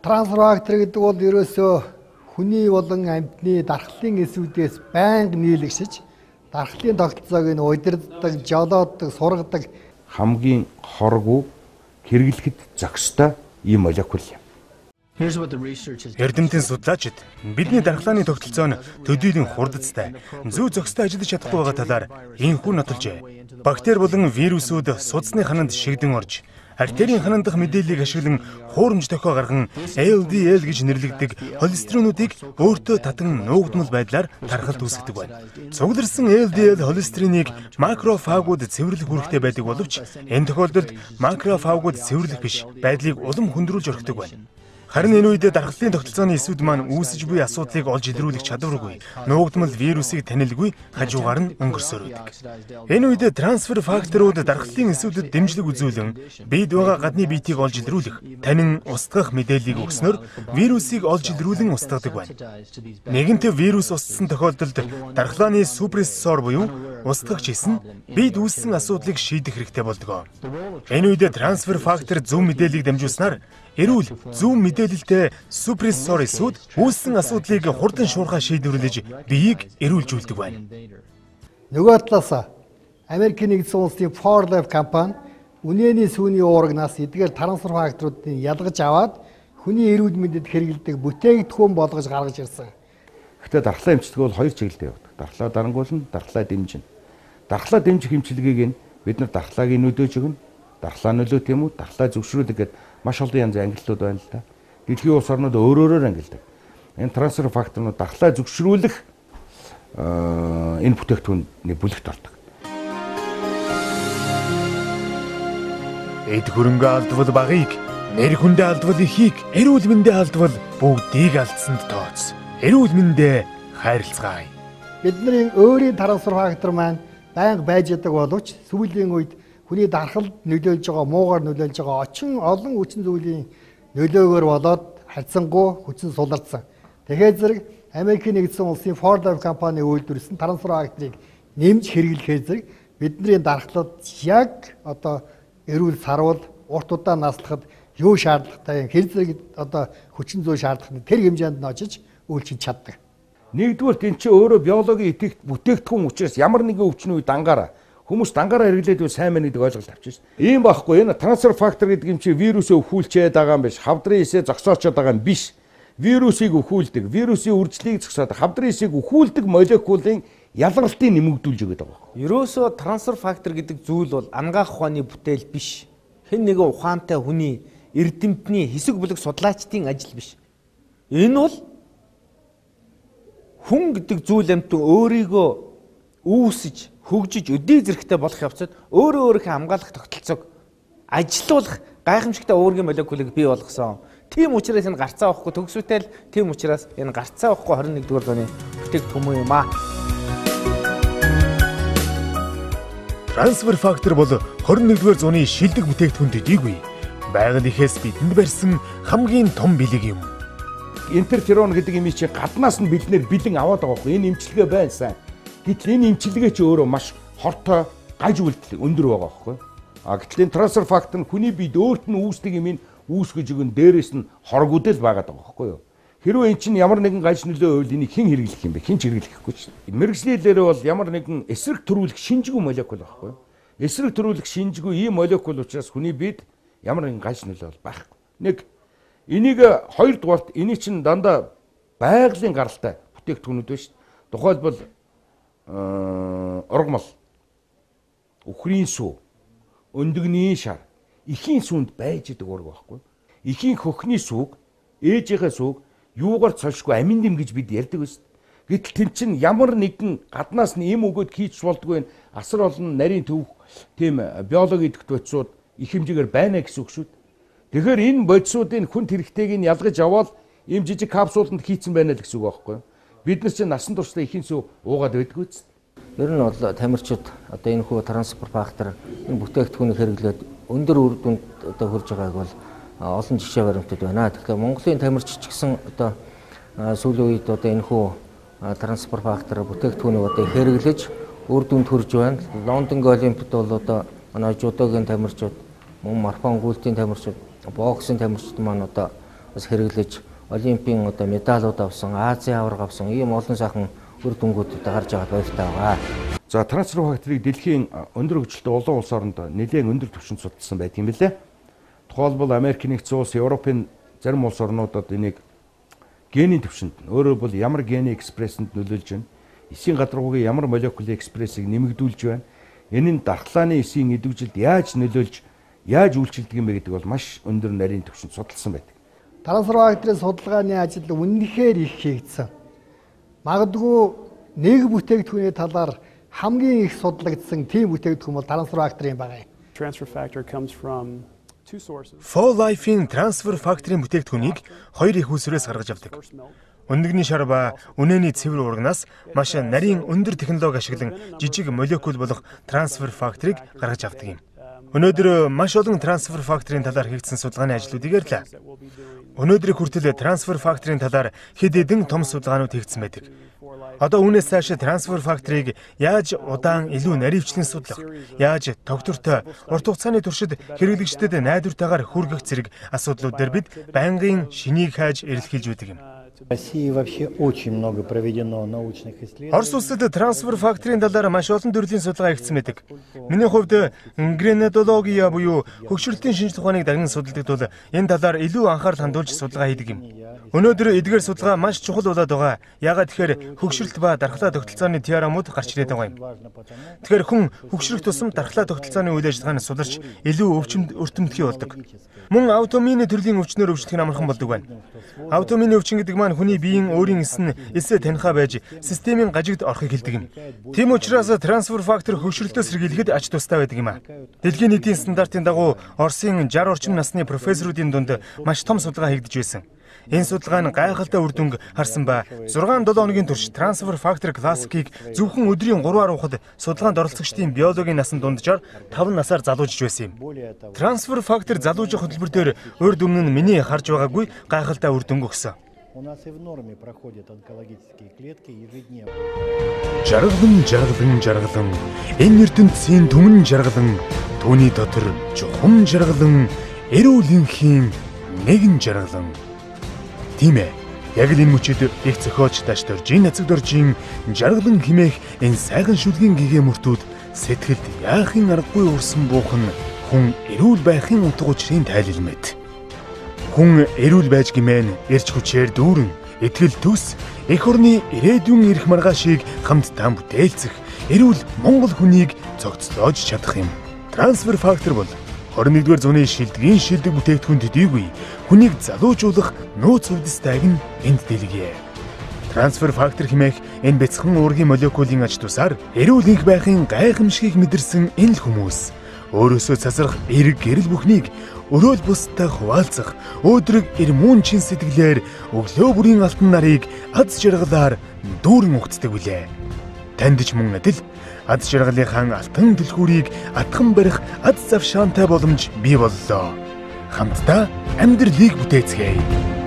Трансфер фактор гэдэг бол ерөөсөө хүний болон амьтны дархлын эсүүдээс байнга нийлэгшиж дархлын тогтолцоог нь удирддаг, жолооддаг, сургадаг хамгийн хоргүй хэрэглэхэд зохистой ийм молекул юм. Эрдэмтэн судлаачид бидний дархлааны тогтолцоо нь төдийлөн хурдцтай, зөв зохистой ажиллаж чадахгүй байгаа талаар энэхүү нотолжээ. Бактери болон вирусууд судасны хананд шигдэн орж, артерийн ханан дахь мэдээллийг ашиглан хуурамч дохио гарган LDL гэж нэрлэгддэг холестеринуудыг өөртөө татан нуугдмал байдлаар тархалт үүсгэдэг байна. Цугларсан LDL холестеринийг макрофагууд цэвэрлэх үүрэгтэй байдаг боловч энэ тохиолдолд макрофагууд цэвэрлэх биш, байдлыг улам хүндрүүлж орхидог байна. Харин энэ үед дархлын тогтолцооны эсүүд маань үүсэж буй асуудлыг олж илрүүлэх чадваргүй, нуугдмал вирусыг танилгүй хажуугаар нь өнгөрсөөр байдаг. Энэ үед трансфер факторууд дархлын эсүүдэд дэмжлэг үзүүлэн бид байгаа гадны биетийг олж илрүүлэх, танин устгах мэдээллийг өгснөөр вирусыг олж илрүүлэн устгадаг байна. Нэгэнтээ вирус устсан тохиолдолд дархлааны супрессор буюу устгагч хийсэн бид үүссэн асуудлыг шийдэх хэрэгтэй болдог. Энэ үед трансфер фактор зөв мэдээллийг дамжуулснаар эрүүл зөв мэдээлэлтэй супрессор эсүүд үүссэн асуудлыг хурдан шуурхай шийдвэрлэж биеийг эрүүлжүүлдэг байна. Нөгөө талаас Америкийн нэгдсэн улсын For Life компани үнэний сүүний уурагнаас эдгээр трансфер факторуудыг ялгаж аваад хүний эрүүл мэндэд хэрэглэдэг бүтээгдэхүүн болгож гаргаж ирсэн. Гэхдээ дархлаа эмчилгээ бол хоёр чиглэлтэй явдаг. Дархлаа дарангуулна, дархлаа дэмжинэ. Дархлаа дэмжих эмчилгээг нь бид нар дархлааг нөлөөж өгнө. Дархлаа нөлөөт юм уу? Дархлаа зөвшөөрүүлэх гэдэг маш олон янзын ангиллууд байна л да. Дэлхийн улс орнууд өөрөөр ангилдаг. Энэ трансфер факторнууд дархлаа зөвшөөрүүлэх энэ бүтээгдэхүүний бүлэгт ордог. Эд хөрөнгө алдвал багыг, нэр хүндээ алдвал ихийг, эрүүл мэндээ алдвал бүгдийг алдсанд тооц. Эрүүл мэндээ хайрлцгаая. Бидний өөрийн трансфер фактор маань байнга байж байгаа боловч сүүлийн үед хүний дархалд нөлөөлж байгаа, муугаар нөлөөлж байгаа очин олон хүчин зүйлийн нөлөөгөөр болоод харьцангуй хүчин суларсан. Тэгэхээр зэрэг Америкийн нэгдсэн улсын For Life компани үйлдвэрлэсэн трансфер факторыг нэмж хэрэглэхээр зэрэг бидний дархлаад яг одоо эрүүл сарвал урт удаан наслахад юу шаардлагатай, хэр зэрэг одоо хүчин зүйл шаардлагатай тэр хэмжээнд нь очиж үйлчилж чаддаг. Нэгдүгээр энэ чинь өөрөө биологийн итгэх бүтээгдэхүүн учраас ямар нэгэн өвчний үед дангаараа хүмүүс дангаараа хэрэглээд сайн мэн гэдэг ойлголт авчих шээ. Ийм байхгүй энэ трансфер фактор гэдэг юм чи вирусыг өвхүүлчээд байгаа юм биш. Хавдрын эсээ зогсоочод байгаа юм биш. Вирусыг өвхүүлдэг, вирусын үржлийг зогсоод хавдрын эсийг өвхүүлдэг молекулын ялгалтыг нэмэгдүүлж өгöd байгаа байхгүй. Ерөөсөө трансфер фактор гэдэг зүйл бол ангаах ухааны бүтээл биш. Хэн нэгэн ухаантай хүний эрдэмтний хэсэг бүлэг судлаачдын ажил биш. Энэ бол хүн гэдэг зүйл амтан өөрийгөө үүсэж, хөгжиж, өдий зэрэгтэй болох явцад өөрийнхөө хамгаалах тогтолцоог ажилуулах гайхамшигтай өөрийн молекулыг бий болгосон. Тийм учраас энэ гарцаа авахгүй төгсөйтэй л тийм учраас энэ гарцаа авахгүй 21-р зууны бүтээгдэхүүн юм аа. Трансфер фактор бол 21-р зууны шилдэг бүтээгдэхүүн төдийгүй байгаль ихээс бидэнд барьсан хамгийн том бэлэг юм. Интерферон гэдэг юм чи гаднаас нь биднэр бэлэн аваад байгаа байхгүй. Энэ эмчилгээ байна сайн. Гэтэл энэ эмчилгээ чи өөрөө маш хортой гаж үйлдэл өндөр байгаа байхгүй. Гэтэл энэ трансфер фактор нь хүний биед өөрт нь үүсдэг юм үүсгэж өгөн дээрээс нь хоргуудэл байгаад байгаа байхгүй юу. Хэрвээ эн чинь ямар нэгэн гаж нөлөө үйл энийг хэн хэрэглэх юм бэ? Хэн ч хэрэглэхгүй чинь. Мэргэжлэлээр бол ямар нэгэн эсрэг төрүүлэх шинжгүй молекул байхгүй юу. Эсрэг төрүүлэх шинжгүй ийм молекул учраас хүний биед ямар нэгэн гаж нөлөө байхгүй. Нэг энийг хоёрдугаарт эний чинь дандаа байгалийн гаралтай бүтээгдэхүүнүүд байна шүү дээ. Тухайлбал ургамал, үхрийн сүү, өндөгний шар, эхийн сүүнд байж идэг ураг байхгүй. Эхийн хөхний сүүг, ээжийнхээ сүүг юугаар цолшгүй амин дэм гэж бид ярьдаг байсан. Гэтэл тэн чинь ямар нэгэн гаднаас нь эм өгөөд хийж болдгүй асар олон нарийн төв тийм биологи идэвхт бодисууд их хэмжээгээр байна гэсэн үг шүү дээ. Тэгэхээр энэ бодисуудын хүнд хэрэгтэйг нь ялгаж аваад ийм жижиг капсуланд хийцэн байна л гэсэн үг байхгүй юу? Бид нар чинь насан туршдаа ихийн сүү уугаад байдгүй ч. Ер нь бол тамирчид одоо энэ хүү трансфер фактор энэ бүтээгдэхүүнийг хэрэглээд өндөр үр дүнд одоо хүрж байгааг бол олон жишээ баримтууд байна. Тэгэхээр Монголын тамирчид ч гэсэн одоо сүүлийн үед одоо энэ хүү трансфер фактор бүтээгдэхүүнийг одоо хэрэглэж үр дүнд хүрж байна. Лондонгийн олимпиад бол одоо манай жудогийн тамирчид, мөн марафон гүйлтийн тамирчид, боксийн тамирчид маань одоо бас хэрэглэж Олимпийн одоо медалууд авсан, Азийн аварга авсан ийм олон сайхан үр дүнгуудад гарч байгаа баяртай байгаа. За трансфер факторыг дэлхийн өндөр хөгжилтэй олон улс оронд нэлээд өндөр түвшинд судалсан байдаг юм билээ. Тухайлбал Америк нэгдсэн улс, Европын зарим улс орнуудад энийг генийн түвшинд, өөрөөр бол ямар гений экспрессэнд нөлөөлж байна, эсийн гадаргуугийн ямар молекулын экспрессыг нэмэгдүүлж байна, энэ нь дархлааны эсийн идэвхжилд яаж нөлөөлж, яаж үйлчилдэг юм бэ гэдэг бол маш өндөр нарийн түвшинд судалсан байдаг. Трансфер факторын судалгааны ажил үнэхээр их хийгдсэн. Магадгүй нэг бүтээгдэхүүний талаар хамгийн их судлагдсан тийм бүтээгдэхүүн бол трансфер фактор юм байна. Transfer factor comes from two sources. For Life-ийн трансфер факторын бүтээгдэхүүнийг хоёр их үүсвэрээс гаргаж авдаг. Өндөгний шар ба үнэний цэвэр урагнаас маш нарийн өндөр технологи ашиглан жижиг молекул болох трансфер факторыг гаргаж авдаг юм. Өнөөдөр маш олон трансфер факторын талаар хийгдсэн судалгааны ажлуудыг ярьлаа. Өнөөдрийг хүртэл трансфер факторын талаар хэд хэдэн том судалгаанууд хийгдсэн байдаг. Одоо үүнээс цааш трансфер факторыг яаж удаан илүү наривчлан судлах, яаж тогтвортой урт хугацааны туршид хэрэглэгчдэд найдвартайгаар хүргэх зэрэг асуудлууд дээр бид байнгын шинийг хайж эрэлхийлж байдаг юм. В России вообще очень много проведено научных исследований. Орос улсад трансфер факторын талаар маш олон төрлийн судалгаа хийгдсэн байдаг. Миний хувьд генетология буюу хөгшрөлтийн шинжилгээ ухааныг дахин судалдаг тул энэ талаар илүү анхаарал хандуулж судалгаа хийдэг юм. Өнөөдөр эдгээр судалгаа маш чухал болоод байгаа. Яагаад тэгэхээр хөгшрөлт ба дархлаа тогтолцооны теоремууд гарч ирээд байгаа юм. Тэгэхээр хүн хөгшрөх тусам дархлаа тогтолцооны үйл ажиллагааг сударч илүү өртөмтгий болдог. Мөн аутоиммуны төрлийн өвчнөр өвчлөх нь амархан болдог байна. Аутоиммуны өвчин гэдэг маань хүний биеийн өөрийн эсээ танихаа байж системийн гажигд орохыг хэлдэг юм. Тийм учраас трансфер фактор хөгшрөлтөөс сэргийлэхэд ач тустай байдаг юм а. Дэлхийн нийтийн стандартын дагуу Оросын 60 орчим насны профессоруудын дунд маш том судалгаа хийгдэж байсан. Энэ судалгаа нь гайхалтай үр дүнг харсан ба 6-7 хоногийн турш трансфер фактор классикийг зөвхөн өдрийн 3-аар ухад судалгаанд оролцогчдын биологийн насанд дунджаар 5 насаар залуужж байсан юм. Трансфер фактор залуужих хөтөлбөр дээр урд өмнө нь миний харж байгаагүй гайхалтай үр дүнг өгсөн. У нас и в норме проходят онкологические клетки ежедневно. Жаргалан энэ ертөнцийн түмэн жаргалан түүний дотор чухам жаргалан эрүүлэнхийн нэгэн жаргалан. Тийм ээ. Яг л энэ мөчөд их зохиолч Даш Доржийн нацаг доржийн жаргалан химээх энэ сайхан шүлгийн гэгээ мөртүүд сэтгэлд яахын аргагүй урсан буух нь хүн эрүүл байхын утга учирын тайлэлмэд. Хүн эрүүл байж гимэн эрч хүчээр дүүрэн итгэл төс эх орны ирээдүйн эрх маргаашийг хамтдаа бүтээлцэх эрүүл Монгол хүнийг цогцлоож чадах юм. Трансфер фактор бол 21-р зууны шилдгийн шилдэг бүтээгдэхүүн төдийгүй хүнийг залуужуулах нууц хувьдстайг нь энд дэлгэе. Трансфер фактор хэмээх энэ бяцхан уургийн молекулын ач тусаар эрүүл энх байхын гайхамшигыг мэдэрсэн энэ л хүмүүс өөрөөсөө цасрах эрг гэрэл бүхнийг өрөөл бустай хуваалцах өөдрөг эрмүүн чин сэтгэлээр өглөө бүрийн алтан нарыг аз жаргалаар дүүрэн угтдаг билээ. Танд ч мөн адил аз жаргалынхаа алтан түлхүүрийг атхан барих аз завшаантай боломж бий боллоо. Хамтдаа амьдралыг бүтээцгээе.